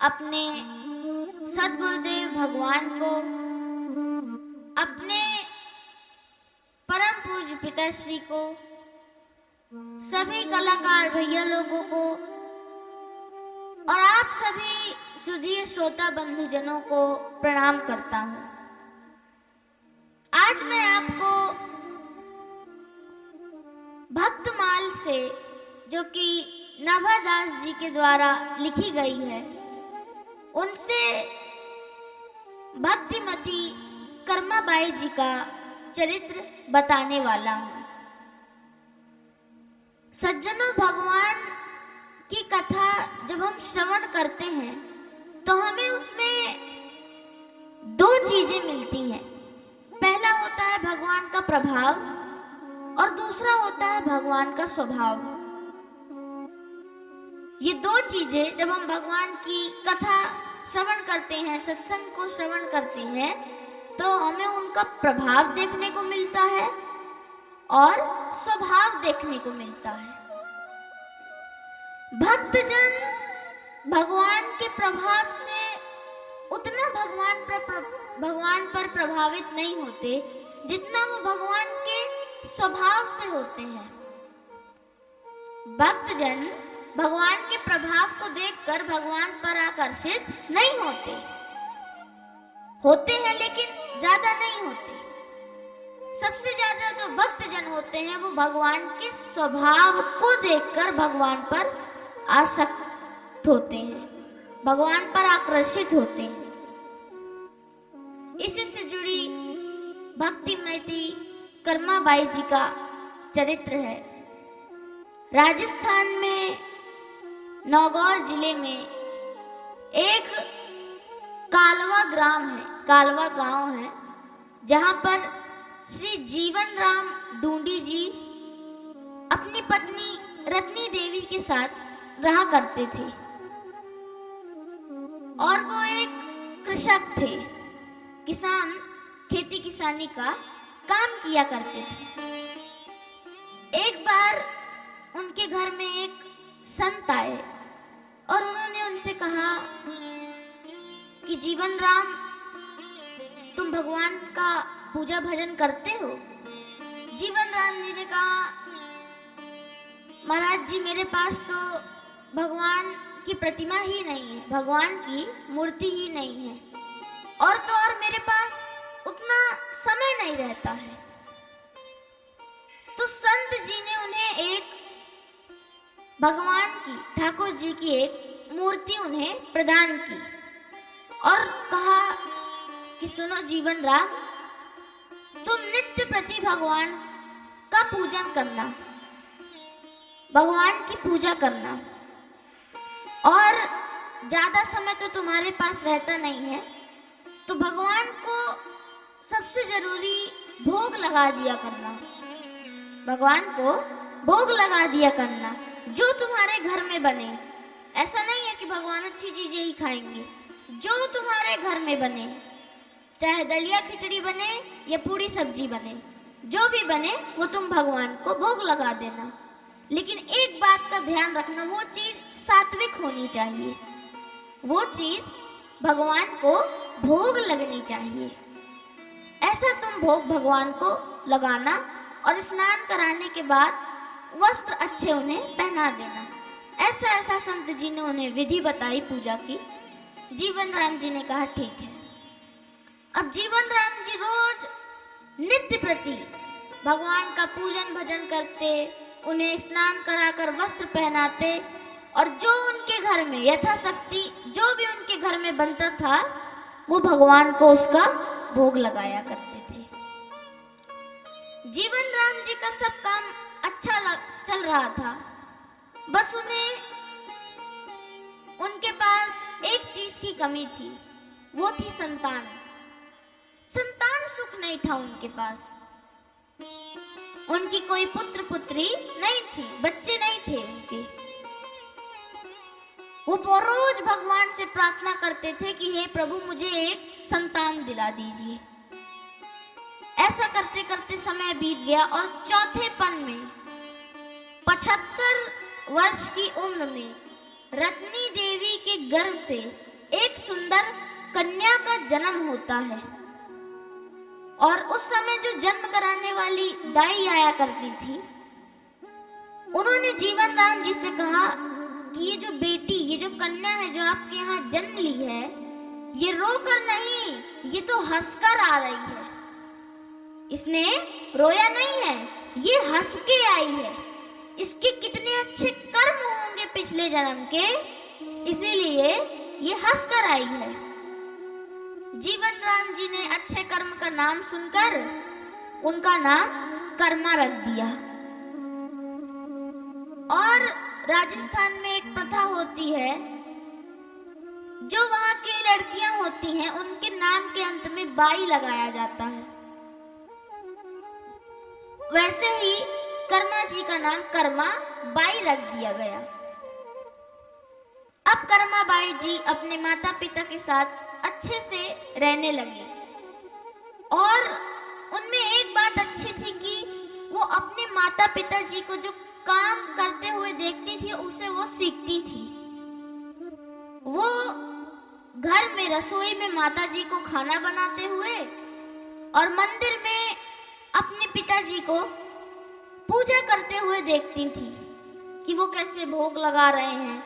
अपने सद्गुरुदेव भगवान को, अपने परम पूज्य पिताश्री को, सभी कलाकार भैया लोगों को और आप सभी सुधीर श्रोता बंधुजनों को प्रणाम करता हूँ। आज मैं आपको भक्तमाल से, जो कि नभादास जी के द्वारा लिखी गई है, उनसे भक्तिमती कर्माबाई जी का चरित्र बताने वाला हूँ। सज्जनों, भगवान की कथा जब हम श्रवण करते हैं तो हमें उसमें दो चीजें मिलती हैं। पहला होता है भगवान का प्रभाव और दूसरा होता है भगवान का स्वभाव। ये दो चीजें जब हम भगवान की कथा श्रवण करते हैं, सत्संग को श्रवण करते हैं, तो हमें उनका प्रभाव देखने को मिलता है और स्वभाव देखने को मिलता है। भक्तजन भगवान के प्रभाव से उतना भगवान पर प्रभावित नहीं होते जितना वो भगवान के स्वभाव से होते हैं। भक्तजन भगवान के प्रभाव को देखकर भगवान पर आकर्षित नहीं होते हैं लेकिन ज्यादा नहीं होते। सबसे ज्यादा जो भक्तजन होते हैं वो भगवान के स्वभाव को देखकर भगवान पर आसक्त होते हैं, भगवान पर आकर्षित होते हैं। इसी से जुड़ी भक्तिमती कर्माबाई जी का चरित्र है। राजस्थान में नागौर जिले में एक कालवा ग्राम है, कालवा गांव है, जहां पर श्री जीवन राम डूंडी जी अपनी पत्नी रत्नी देवी के साथ रहा करते थे और वो एक कृषक थे, किसान, खेती किसानी का काम किया करते थे। एक बार उनके घर में एक संत आए और उन्होंने उनसे कहा कि जीवन राम, तुम भगवान का पूजा भजन करते हो? जीवन राम जी ने कहा, महाराज जी, मेरे पास तो भगवान की प्रतिमा ही नहीं है, भगवान की मूर्ति ही नहीं है, और तो और मेरे पास उतना समय नहीं रहता है। तो संत जी ने उन्हें एक भगवान की, ठाकुर जी की एक मूर्ति उन्हें प्रदान की और कहा कि सुनो जीवन राम, तुम नित्य प्रति भगवान का पूजन करना, भगवान की पूजा करना, और ज्यादा समय तो तुम्हारे पास रहता नहीं है, तो भगवान को सबसे जरूरी भोग लगा दिया करना, भगवान को भोग लगा दिया करना जो तुम्हारे घर में बने। ऐसा नहीं है कि भगवान अच्छी चीजें ही खाएंगे, जो तुम्हारे घर में बने, चाहे दलिया खिचड़ी बने या पूरी सब्जी बने, जो भी बने वो तुम भगवान को भोग लगा देना। लेकिन एक बात का ध्यान रखना, वो चीज सात्विक होनी चाहिए, वो चीज भगवान को भोग लगनी चाहिए। ऐसा तुम भोग भगवान को लगाना और स्नान कराने के बाद वस्त्र अच्छे उन्हें पहना देना। ऐसा ऐसा संत जी ने उन्हें विधि बताई पूजा की। जीवन राम जी ने कहा ठीक है। अब जीवन राम जी रोज नित्य प्रति भगवान का पूजन भजन करते, उन्हें स्नान कराकर वस्त्र पहनाते और जो उनके घर में यथाशक्ति जो भी उनके घर में बनता था वो भगवान को उसका भोग लगाया करते थे। जीवन राम जी का सब काम अच्छा चल रहा था, बस उन्हें उनके पास एक चीज की कमी थी, वो थी संतान। संतान सुख नहीं था उनके पास, उनकी कोई पुत्र पुत्री नहीं थी, बच्चे नहीं थे उनके। वो रोज भगवान से प्रार्थना करते थे कि हे प्रभु मुझे एक संतान दिला दीजिए। ऐसा करते करते समय बीत गया और चौथेपन में 75 वर्ष की उम्र में रत्नी देवी के गर्भ से एक सुंदर कन्या का जन्म होता है। और उस समय जो जन्म कराने वाली दाई आया करती थी, उन्होंने जीवन राम जी से कहा कि ये जो बेटी, ये जो कन्या है जो आपके यहाँ जन्म ली है, ये रोकर नहीं, ये तो हंसकर आ रही है। इसने रोया नहीं है, ये हंस के आई है। इसके कितने अच्छे कर्म होंगे पिछले जन्म के, इसीलिए ये हंस कर आई है। जीवन राम जी ने अच्छे कर्म का नाम सुनकर उनका नाम कर्मा रख दिया। और राजस्थान में एक प्रथा होती है, जो वहां की लड़कियां होती हैं उनके नाम के अंत में बाई लगाया जाता है। वैसे ही कर्मा जी का नाम कर्मा बाई रख दिया गया। अब कर्मा बाई जी अपने माता पिता के साथ अच्छे से रहने लगे। और उनमें एक बात अच्छी थी कि वो अपने माता पिता जी को जो काम करते हुए देखती थी उसे वो सीखती थी। वो घर में रसोई में माता जी को खाना बनाते हुए और मंदिर में अपने पिताजी को पूजा करते हुए देखती थी कि वो कैसे भोग लगा रहे हैं,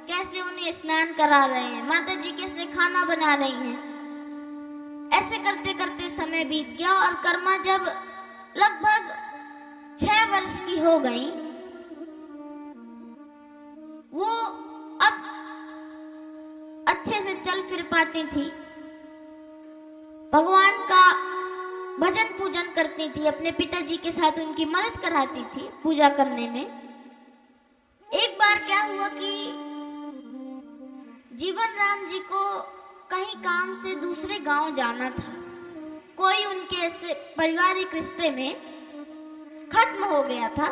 कैसे उन्हें स्नान करा रहे हैं, माता जी कैसे खाना बना रही हैं। ऐसे करते करते समय बीत गया और कर्मा जब लगभग 6 वर्ष की हो गई, वो अब अच्छे से चल फिर पाती थी, भगवान का भजन पूजन करती थी, अपने पिताजी के साथ उनकी मदद कराती थी पूजा करने में। एक बार क्या हुआ कि जीवन राम जी को कहीं काम से दूसरे गांव जाना था। कोई उनके ऐसे पारिवारिक रिश्ते में खत्म हो गया था,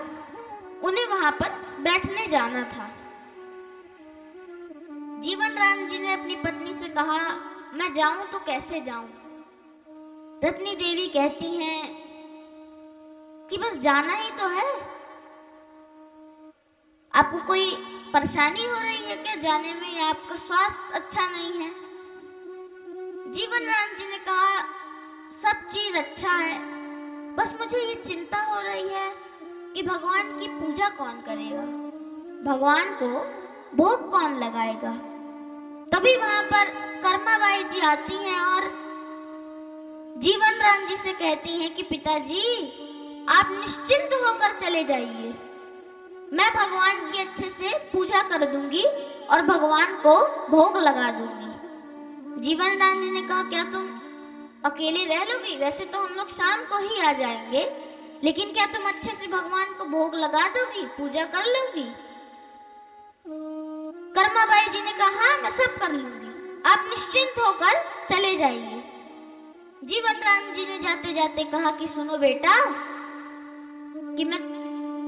उन्हें वहां पर बैठने जाना था। जीवन राम जी ने अपनी पत्नी से कहा, मैं जाऊं तो कैसे जाऊं? रत्नी देवी कहती हैं कि बस जाना ही तो है। आपको कोई परेशानी हो रही है क्या जाने में, या आपका स्वास्थ्य अच्छा नहीं है? जीवन राम जी ने कहा, सब चीज अच्छा है, बस मुझे ये चिंता हो रही है कि भगवान की पूजा कौन करेगा, भगवान को भोग कौन लगाएगा। तभी वहां पर कर्माबाई जी आती हैं और जीवन राम जी से कहती हैं कि पिताजी आप निश्चिंत होकर चले जाइए, मैं भगवान की अच्छे से पूजा कर दूंगी और भगवान को भोग लगा दूंगी। जीवन राम जी ने कहा, क्या तुम अकेले रह लोगी? वैसे तो हम लोग शाम को ही आ जाएंगे, लेकिन क्या तुम अच्छे से भगवान को भोग लगा दोगी, पूजा कर लोगी? कर्माबाई जी ने कहा, हाँ मैं सब कर लूंगी, आप निश्चिंत होकर चले जाइए। जीवन राम जी ने जाते जाते कहा कि सुनो बेटा, कि मैं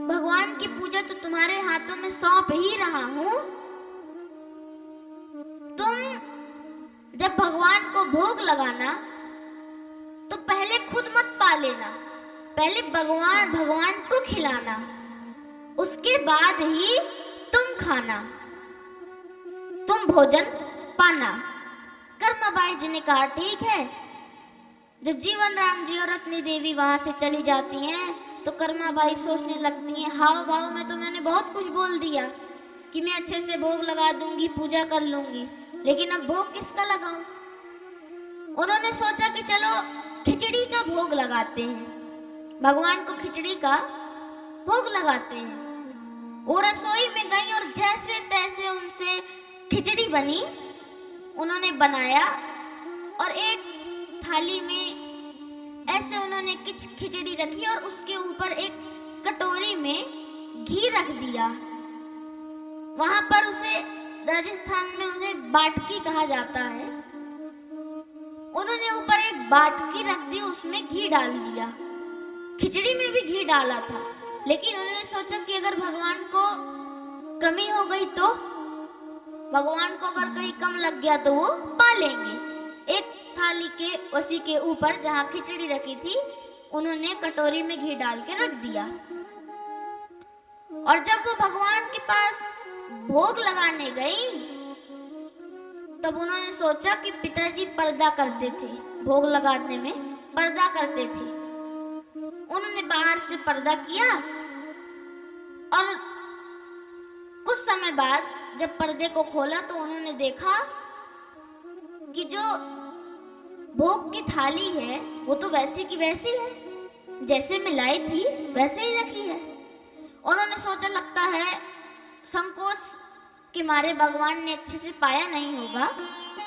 भगवान की पूजा तो तुम्हारे हाथों में सौंप ही रहा हूं। तुम जब भगवान को भोग लगाना तो पहले खुद मत पा लेना, पहले भगवान को खिलाना, उसके बाद ही तुम खाना, तुम भोजन पाना। कर्माबाई जी ने कहा ठीक है। जब जीवन राम जी और रत्नी देवी वहां से चली जाती हैं तो कर्माबाई सोचने लगती हैं, हाव भाव में तो मैंने बहुत कुछ बोल दिया कि मैं अच्छे से भोग लगा दूंगी, पूजा कर लूंगी, लेकिन अब भोग किसका लगाऊं? उन्होंने सोचा कि चलो खिचड़ी का भोग लगाते हैं, भगवान को खिचड़ी का भोग लगाते हैं। वो रसोई में गई और जैसे तैसे उनसे खिचड़ी बनी, उन्होंने बनाया और एक थाली में ऐसे उन्होंने खिचड़ी रखी और उसके ऊपर एक कटोरी में घी रख दिया। वहां पर उसे राजस्थान में उन्हें बाटकी कहा जाता है। उन्होंने ऊपर एक बाटकी रख दी, उसमें घी डाल दिया। खिचड़ी में भी घी डाला था, लेकिन उन्होंने सोचा कि अगर भगवान को कमी हो गई तो, भगवान को अगर कहीं कम लग गया तो वो पा लेंगे। एक थाली के उसी के ऊपर जहां खिचड़ी रखी थी, उन्होंने कटोरी में घी डाल के रख दिया। और जब वो भगवान के पास भोग लगाने गई तब उन्होंने सोचा कि पिताजी पर्दा करते थे, भोग लगाने में पर्दा करते थे। उन्होंने बाहर से पर्दा किया और कुछ समय बाद जब पर्दे को खोला तो उन्होंने देखा कि जो भोग की थाली है वो तो वैसी की वैसी है, जैसे मैं लाई थी वैसे ही रखी है। उन्होंने सोचा लगता है संकोच के मारे भगवान ने अच्छे से पाया नहीं होगा,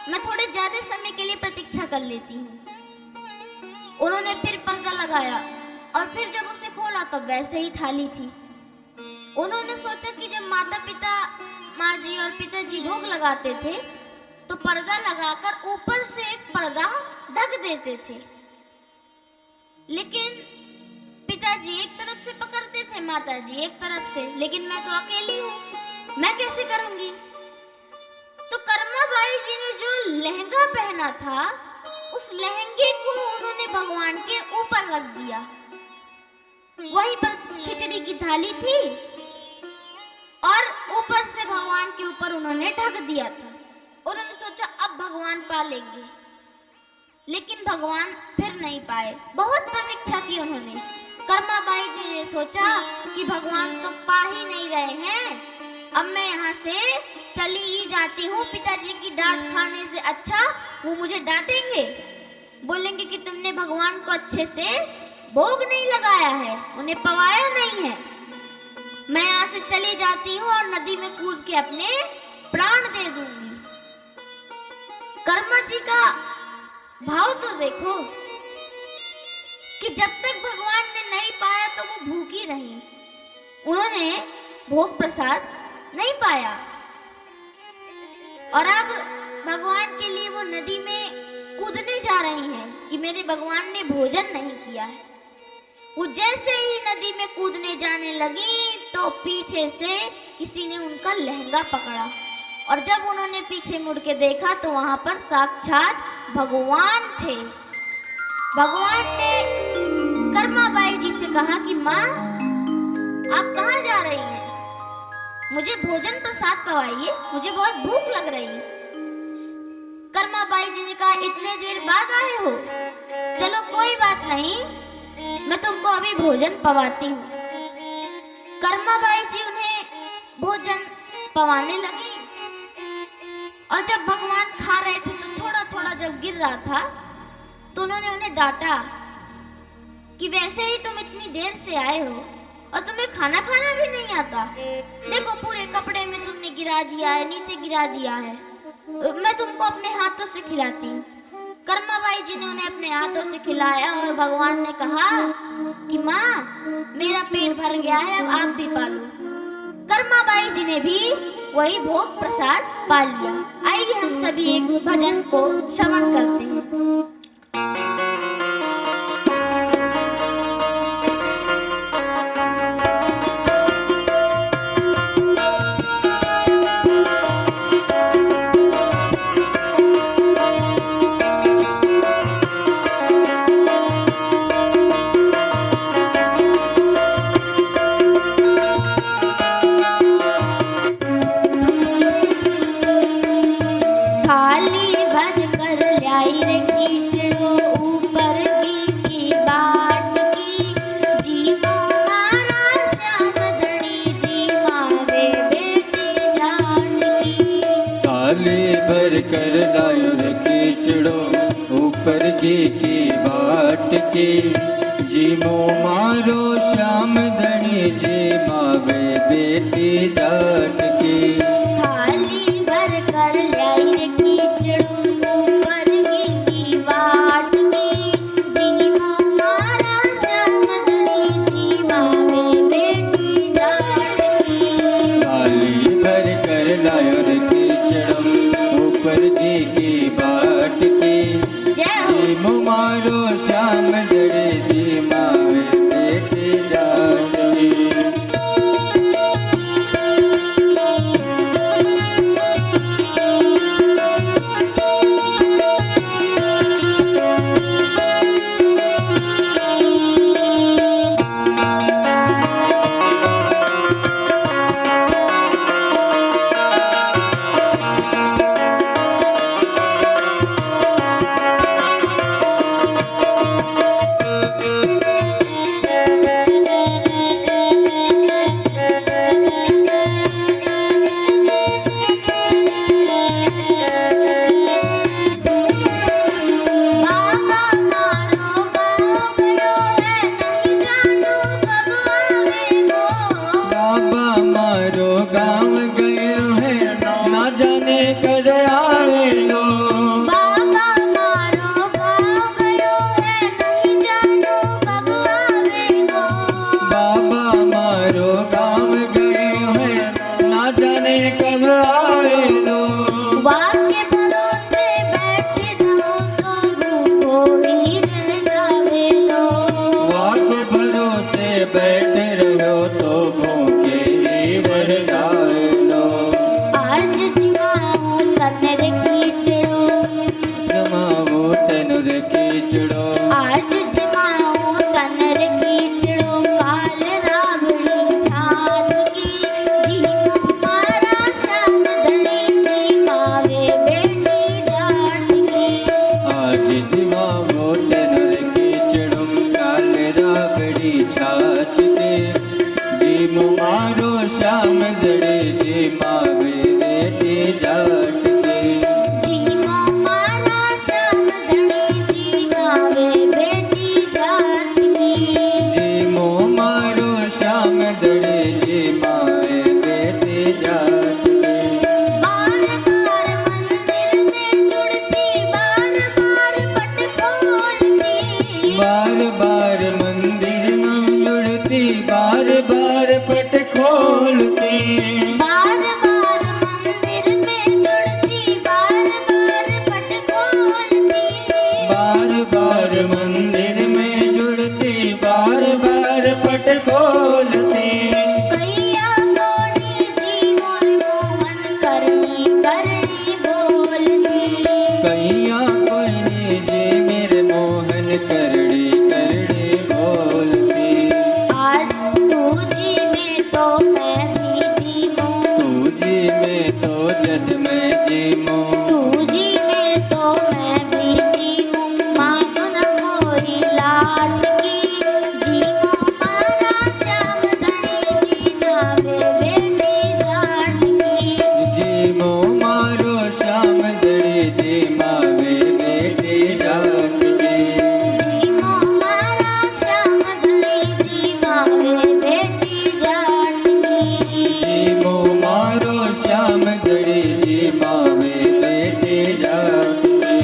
मैं थोड़े ज्यादा समय के लिए प्रतीक्षा कर लेती हूँ। उन्होंने फिर पर्दा लगाया और फिर जब उसे खोला तब वैसे ही थाली थी। उन्होंने सोचा कि जब माता पिता, माँ जी और पिताजी भोग लगाते थे तो पर्दा लगाकर ऊपर से एक पर्दा ढक देते थे, लेकिन पिताजी एक तरफ से पकड़ते थे, माताजी एक तरफ से, लेकिन मैं तो अकेली हूँ, मैं कैसे करूंगी। तो कर्माबाई जी ने जो लहंगा पहना था उस लहंगे को उन्होंने भगवान के ऊपर रख दिया। वहीं पर खिचड़ी की थाली थी और ऊपर से भगवान के ऊपर उन्होंने ढक दिया था। उन्होंने सोचा अब भगवान पा लेंगे, लेकिन भगवान फिर नहीं पाए। बहुत प्रतीक्षा की उन्होंने। कर्माबाई जी ने सोचा कि भगवान तो पा ही नहीं रहे हैं, अब मैं यहाँ से चली ही जाती हूँ। पिताजी की डांट खाने से अच्छा वो मुझे डांटेंगे, बोलेंगे कि तुमने भगवान को अच्छे से भोग नहीं लगाया है, उन्हें पवाया नहीं है। मैं यहाँ से चली जाती हूँ और नदी में कूद के अपने प्राण दे दूंगी। कर्मा जी का भाव तो देखो कि जब तक भगवान ने नहीं पाया तो वो भूखी रही, उन्होंने भोग प्रसाद नहीं पाया और अब भगवान के लिए वो नदी में कूदने जा रही हैं कि मेरे भगवान ने भोजन नहीं किया है। वो जैसे ही नदी में कूदने जाने लगी तो पीछे से किसी ने उनका लहंगा पकड़ा और जब उन्होंने पीछे मुड़ के देखा तो वहां पर साक्षात भगवान थे। भगवान ने कर्माबाई जी से कहा कि माँ आप कहाँ जा रही हैं? मुझे भोजन प्रसाद पवाइए, मुझे बहुत भूख लग रही है। कर्माबाई जी ने कहा इतने देर बाद आए हो, चलो कोई बात नहीं, मैं तुमको अभी भोजन पवाती हूँ। कर्माबाई जी उन्हें भोजन पवाने लगी और जब भगवान खा रहे थे तो थोड़ा थोड़ा जब गिर रहा था तो उन्होंने उन्हें डांटा कि वैसे ही तुम इतनी देर से आए हो और तुम्हें खाना खाना भी नहीं आता। देखो पूरे कपड़े में तुमने गिरा दिया है, नीचे गिरा दिया है, मैं तुमको अपने हाथों से खिलाती हूँ। कर्माबाई जी ने उन्हें अपने हाथों से खिलाया और भगवान ने कहा कि माँ मेरा पेट भर गया है, अब आप भी पालो। कर्माबाई जी ने भी वही भोग प्रसाद पा लिया। आइए हम सभी एक भजन को श्रवण करते हैं। कर लायो रे कीचड़ो ऊपर की बाट की, जीमो मारो श्याम धनी जी मावे बेटी जाट की। थाली भर कर लाई रे कीचड़ो ऊपर की बाट की, जीमो मारा श्याम धनी जी मावे बेटी जाट की। थाली भर कर लायो रे कीचड़ो ऊपर की बाट की, जी मारो श्याम दड़े जी मावे बेटी जाट की। कीचड़ो काल राबड़ी छाछ की जीमो मारा श्याम धनी जी मावे बेटी जाट की आज जीवा वोट नर कीचड़ो काल राबड़ी छाछ के जीमो मारो श्याम धड़े जी मावे बेटी जाट के जीमो मारा श्याम धनी जी मावे बेटी जाट की जीमो मारो श्याम धड़े जी मावे बेटी जाट के बार बार मंदिर में जुड़ती बार बार पट खोलती बार बार मंदिर में जुड़ती बार बार पट खोलती बार बार मंदिर में जुड़ती बार बार पट खोलती बार बार मंदिर में जुड़ती बार बार पट खोलती कैया कोनी जी मोर मोहन करनी करनी बोलती कैया कोई जी मेरे मोहन करड़ी करड़ी बोलती आज तू जी में तो मैं भी जीमूं तू जी में तो जद मैं जीमूं तू जी में तो मैं भी जीमूं मानो न कोई लाट की जीमो मारा श्याम धनी जी नावे बेटी जाट की जीमो मारो श्याम दड़ी जी मावे बेटी जाट के जीमो मारा श्याम धनी जी मावे बेटी जाट की जीमो मारो श्याम दड़ी जी मावे बेटी जाट के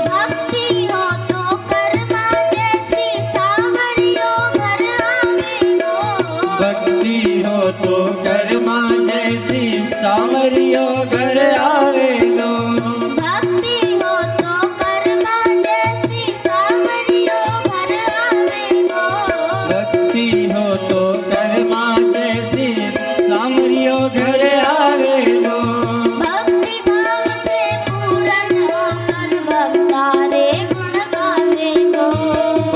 भक्ति हो तो कर्मा जैसी सावरियों घर आवे गो भक्ति हो तो कर्मा जैसी सामरियो घर आवे लो भक्ति हो तो कर्मा जैसी सावरियों घर आवे गो भक्ति हो तो कर्मा जैसी सामरियो घर आवे लो भक्ति भाव से पूरन होकर भक्तारे गुण गावे गो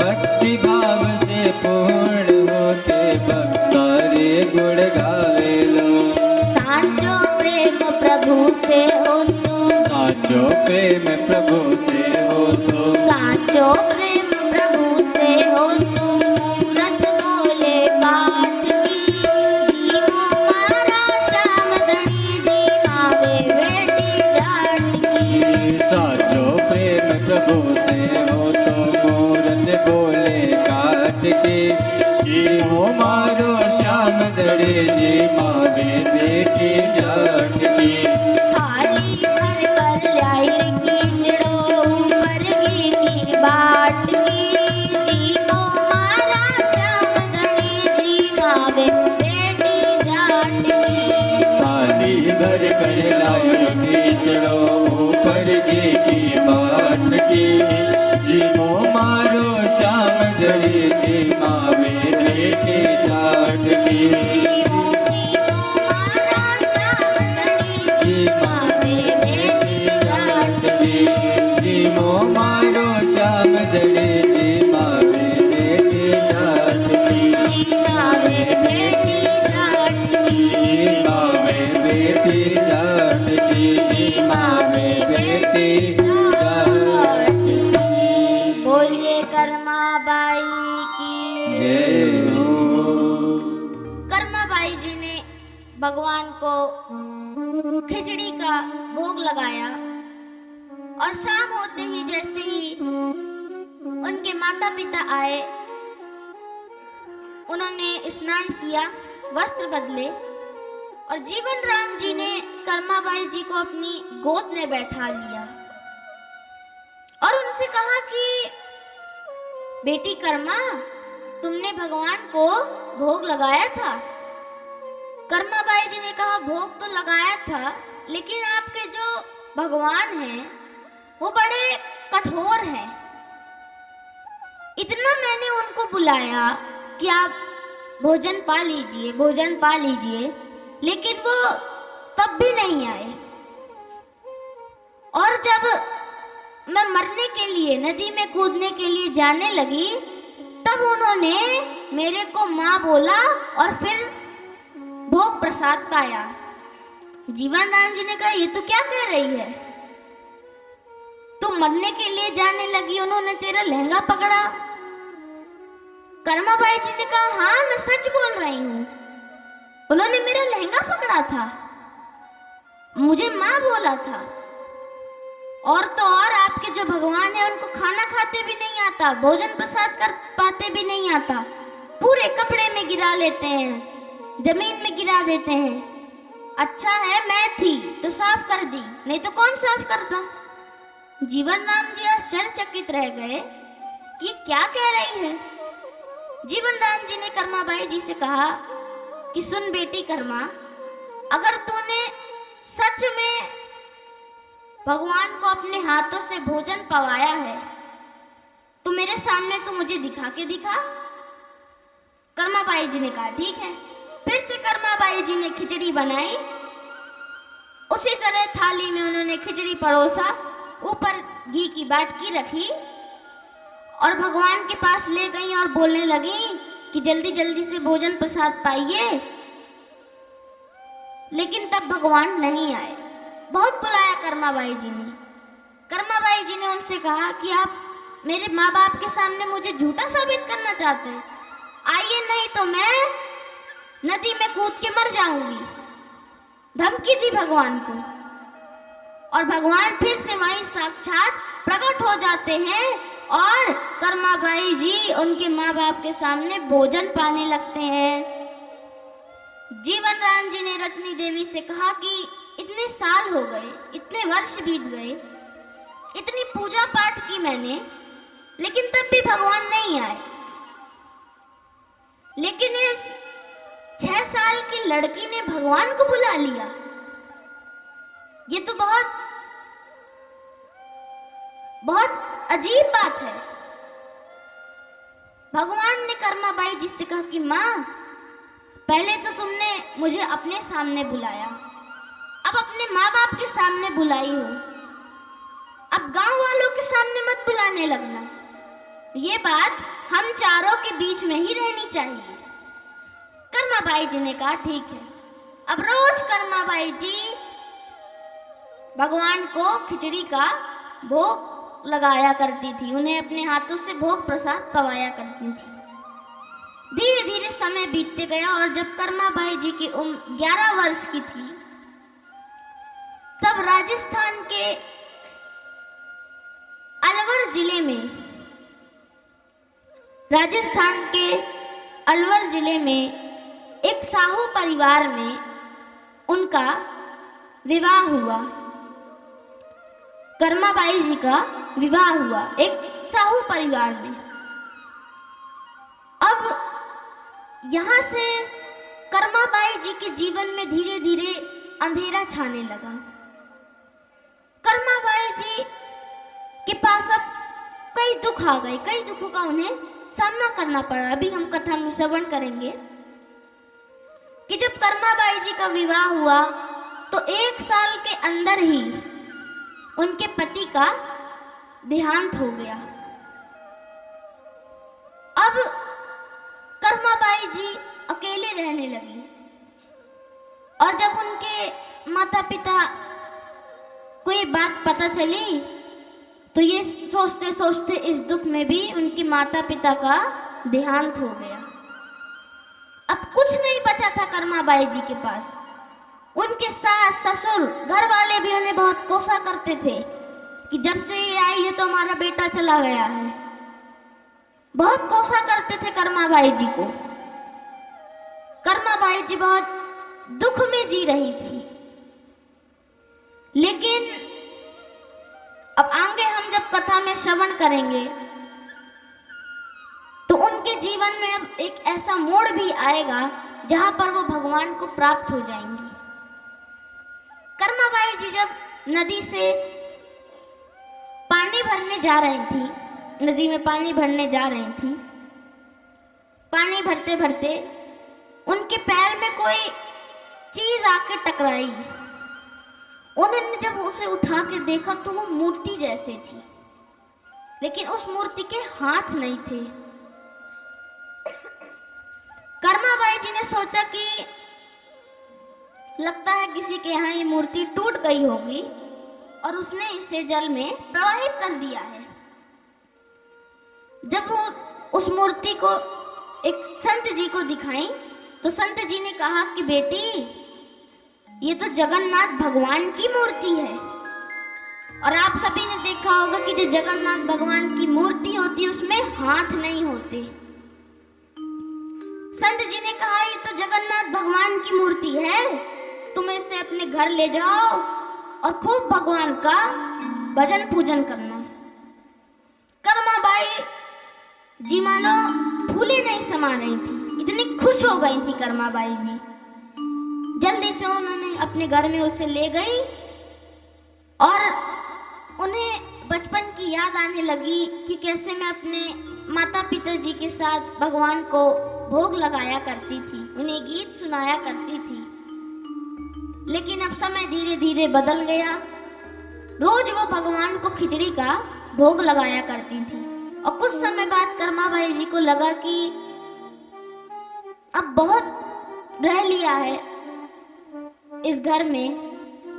भक्ति भाव से पूर्ण होते भक्तारे गुण गावे लो सांचो प्रेम प्रभु से हो तो साचो प्रेम प्रभु से हो तो सांचो प्रेम प्रभु से हो तो मूरत बोले काठ की जीमो मारा श्याम धनी जी मावे बेटी जाट की साचो प्रेम प्रभु से हो तो मूरत बोले काट के जीवो मारो श्याम दड़े जी मावे बेटी जाट की थाली भर कर लाई कीचड़ो ऊपर की बाट की जीमो मारा श्याम धनी जी मावे बेटी जाट की थाली भर कर लायो कीचड़ो ऊपर की बाट की जीवो मारो श्याम दड़े जी मावे बेटी जाट की जीमो जीमो मारा श्याम धनी जी मावे बेटी जाट की जीवो मारो श्याम दड़े जी मावे बेटी जाट की जी मावे बेटी जाट की जी मावे बेटी जाट की जी मावे बेटी जाट की बोलिए कर्मा बाई की जय हो कर्मा बाई जी ने भगवान को खिचड़ी का भोग लगाया और शाम होते ही जैसे ही उनके माता पिता आए उन्होंने स्नान किया वस्त्र बदले और जीवन राम जी ने कर्माबाई जी को अपनी गोद में बैठा लिया और उनसे कहा कि बेटी कर्मा तुमने भगवान को भोग लगाया था। कर्माबाई जी ने कहा भोग तो लगाया था लेकिन आपके जो भगवान हैं वो बड़े कठोर हैं। इतना मैंने उनको बुलाया कि आप भोजन पा लीजिए लेकिन वो तब भी नहीं आए। और जब मैं मरने के लिए नदी में कूदने के लिए जाने लगी तब उन्होंने मेरे को माँ बोला और फिर भोग प्रसाद पाया। जीवन राम जी ने कहा, ये तो क्या कह रही है, तू मरने के लिए जाने लगी, उन्होंने तेरा लहंगा पकड़ा। कर्माबाई जी ने कहा, हाँ मैं सच बोल रही हूँ, उन्होंने मेरा लहंगा पकड़ा था, मुझे माँ बोला था। और तो और आपके जो भगवान है उनको खाना खाते भी नहीं आता, भोजन प्रसाद कर पाते भी नहीं आता, पूरे कपड़े में गिरा लेते हैं, जमीन में गिरा देते हैं। अच्छा है मैं थी तो साफ कर दी, नहीं तो कौन साफ करता। जीवन राम जी आश्चर्यचकित रह गए, ये क्या कह रही है। जीवन राम जी ने कर्माबाई जी से कहा कि सुन बेटी कर्मा, अगर तूने सच में भगवान को अपने हाथों से भोजन पवाया है तो मेरे सामने तो मुझे दिखा के दिखा। कर्माबाई जी ने कहा ठीक है। फिर से कर्माबाई जी ने खिचड़ी बनाई, उसी तरह थाली में उन्होंने खिचड़ी परोसा, ऊपर घी की बाटकी रखी और भगवान के पास ले गई और बोलने लगी कि जल्दी जल्दी से भोजन प्रसाद पाइए। लेकिन तब भगवान नहीं आए। बहुत बुलाया कर्माबाई जी ने। कर्माबाई जी ने उनसे कहा कि आप मेरे माँ बाप के सामने मुझे झूठा साबित करना चाहते हैं, आइए नहीं तो मैं नदी में कूद के मर जाऊंगी। धमकी दी भगवान को। और भगवान फिर से वहीं साक्षात प्रकट हो जाते हैं और कर्माबाई जी उनके माँ बाप के सामने भोजन पाने लगते हैं। जीवन राम जी ने रत्नी देवी से कहा कि इतने साल हो गए, इतने वर्ष बीत गए, इतनी पूजा पाठ की मैंने, लेकिन तब भी भगवान नहीं आए। लेकिन इस 6 साल की लड़की ने भगवान को बुला लिया। ये तो बहुत बहुत अजीब बात है। भगवान ने कर्माबाई जी से कहा कि माँ, पहले तो तुमने मुझे अपने सामने बुलाया, अब अपने माँ बाप के सामने बुलाई हो, अब गांव वालों के सामने मत बुलाने लगना। ये बात हम चारों के बीच में ही रहनी चाहिए। कर्माबाई जी ने कहा ठीक है। अब रोज कर्माबाई जी भगवान को खिचड़ी का भोग लगाया करती थी, उन्हें अपने हाथों से भोग प्रसाद पवाया करती थी। धीरे धीरे समय बीतते गया और जब कर्माबाई जी की उम्र 11 वर्ष की थी, तब राजस्थान के अलवर जिले में एक साहू परिवार में उनका विवाह हुआ। कर्माबाई जी का विवाह हुआ एक साहू परिवार में। अब यहाँ से कर्माबाई जी के जीवन में धीरे धीरे अंधेरा छाने लगा। कर्माबाई जी के पास अब कई दुख आ गए, कई दुखों का उन्हें सामना करना पड़ा। अभी हम कथा में श्रवण करेंगे कि जब कर्माबाई जी का विवाह हुआ तो 1 साल के अंदर ही उनके पति का देहांत हो गया। अब कर्माबाई जी अकेले रहने लगी और जब उनके माता पिता को ये बात पता चली तो ये सोचते सोचते इस दुख में भी उनके माता पिता का देहांत हो गया। अब कुछ नहीं बचा था कर्माबाई जी के पास। उनके सास ससुर घर वाले भी उन्हें बहुत कोसा करते थे कि जब से ये आई है तो हमारा बेटा चला गया है। बहुत कोसा करते थे कर्माबाई जी को। कर्माबाई जी बहुत दुख में जी रही थी। लेकिन अब आगे हम जब कथा में श्रवण करेंगे तो उनके जीवन में अब एक ऐसा मोड़ भी आएगा जहां पर वो भगवान को प्राप्त हो जाएंगी। कर्माबाई जी जब नदी से पानी भरने जा रही थी, नदी में पानी भरने जा रही थी, पानी भरते भरते उनके पैर में कोई चीज आके टकराई। उन्होंने जब उसे उठा के देखा तो वो मूर्ति जैसे थी, लेकिन उस मूर्ति के हाथ नहीं थे। जी ने सोचा कि लगता है किसी के यहाँ ये मूर्ति टूट गई होगी और उसने इसे जल में प्रवाहित कर दिया है। जब वो उस मूर्ति को एक संत जी को दिखाई तो संत जी ने कहा कि बेटी, ये तो जगन्नाथ भगवान की मूर्ति है। और आप सभी ने देखा होगा कि जो जगन्नाथ भगवान की मूर्ति होती है उसमें हाथ नहीं होते। संत जी ने कहा ये तो जगन्नाथ भगवान की मूर्ति है, तुम इसे अपने घर ले जाओ और खूब भगवान का भजन पूजन करना। कर्माबाई जी मानो फूले नहीं समा रही थी, इतनी खुश हो गई थी कर्माबाई जी। जल्दी से उन्होंने अपने घर में उसे ले गई और उन्हें बचपन की याद आने लगी कि कैसे मैं अपने माता पिता जी के साथ भगवान को भोग लगाया करती थी, उन्हें गीत सुनाया करती थी। लेकिन अब समय धीरे धीरे बदल गया। रोज वो भगवान को खिचड़ी का भोग लगाया करती थी और कुछ समय बाद कर्माबाई जी को लगा कि अब बहुत रह लिया है इस घर में,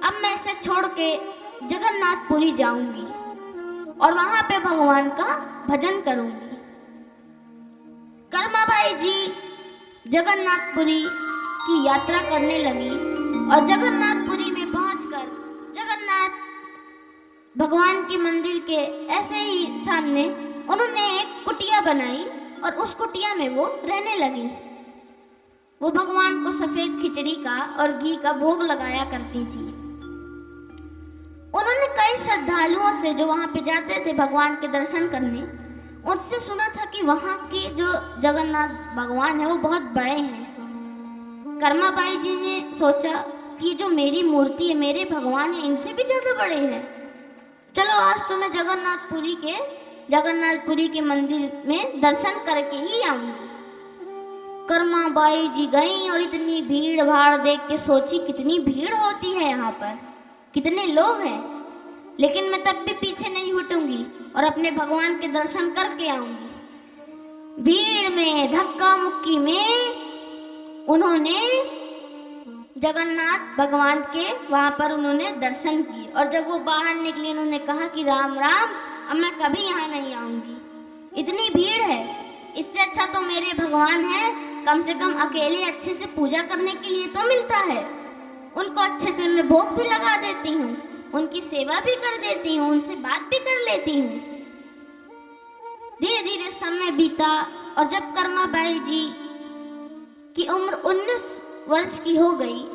अब मैं इसे छोड़ के जगन्नाथपुरी जाऊंगी और वहां पे भगवान का भजन करूंगी। कर्माबाई जी जगन्नाथपुरी की यात्रा करने लगी और जगन्नाथपुरी में पहुंचकर जगन्नाथ भगवान के मंदिर के ऐसे ही सामने उन्होंने एक कुटिया बनाई और उस कुटिया में वो रहने लगी। वो भगवान को सफेद खिचड़ी का और घी का भोग लगाया करती थी। उन्होंने कई श्रद्धालुओं से जो वहां पे जाते थे भगवान के दर्शन करने, उनसे सुना था कि वहां के जो जगन्नाथ भगवान है वो बहुत बड़े हैं। कर्माबाई जी ने सोचा कि जो मेरी मूर्ति है, मेरे भगवान है, इनसे भी ज्यादा बड़े हैं। चलो आज तो मैं जगन्नाथपुरी के मंदिर में दर्शन करके ही आऊंगी। कर्माबाई जी गई और इतनी भीड़ भाड़ देख के सोची कितनी भीड़ होती है यहाँ पर, कितने लोग हैं, लेकिन मैं तब भी पीछे नहीं हटूंगी और अपने भगवान के दर्शन करके आऊंगी। भीड़ में धक्का मुक्की में उन्होंने जगन्नाथ भगवान के वहां पर उन्होंने दर्शन किए और जब वो बाहर निकले उन्होंने कहा कि राम राम, अब मैं कभी यहाँ नहीं आऊंगी, इतनी भीड़ है, इससे अच्छा तो मेरे भगवान हैं, कम से कम अकेले अच्छे से पूजा करने के लिए तो मिलता है। उनको अच्छे से मैं भोग भी लगा देती हूँ, उनकी सेवा भी कर देती हूँ, उनसे बात भी कर लेती हूँ। धीरे धीरे समय बीता और जब कर्माबाई जी की उम्र 19 वर्ष की हो गई,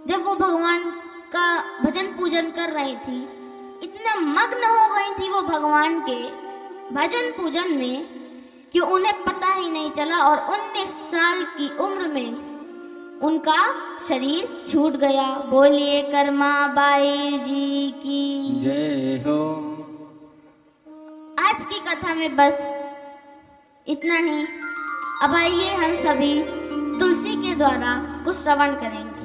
जब वो भगवान का भजन पूजन कर रही थी, इतना मग्न हो गई थी वो भगवान के भजन पूजन में कि उन्हें पता ही नहीं चला और 19 साल की उम्र में उनका शरीर छूट गया। बोलिए कर्माबाई जी की जय हो। आज की कथा में बस इतना ही। अब आइए हम सभी तुलसी के द्वारा कुछ श्रवण करेंगे।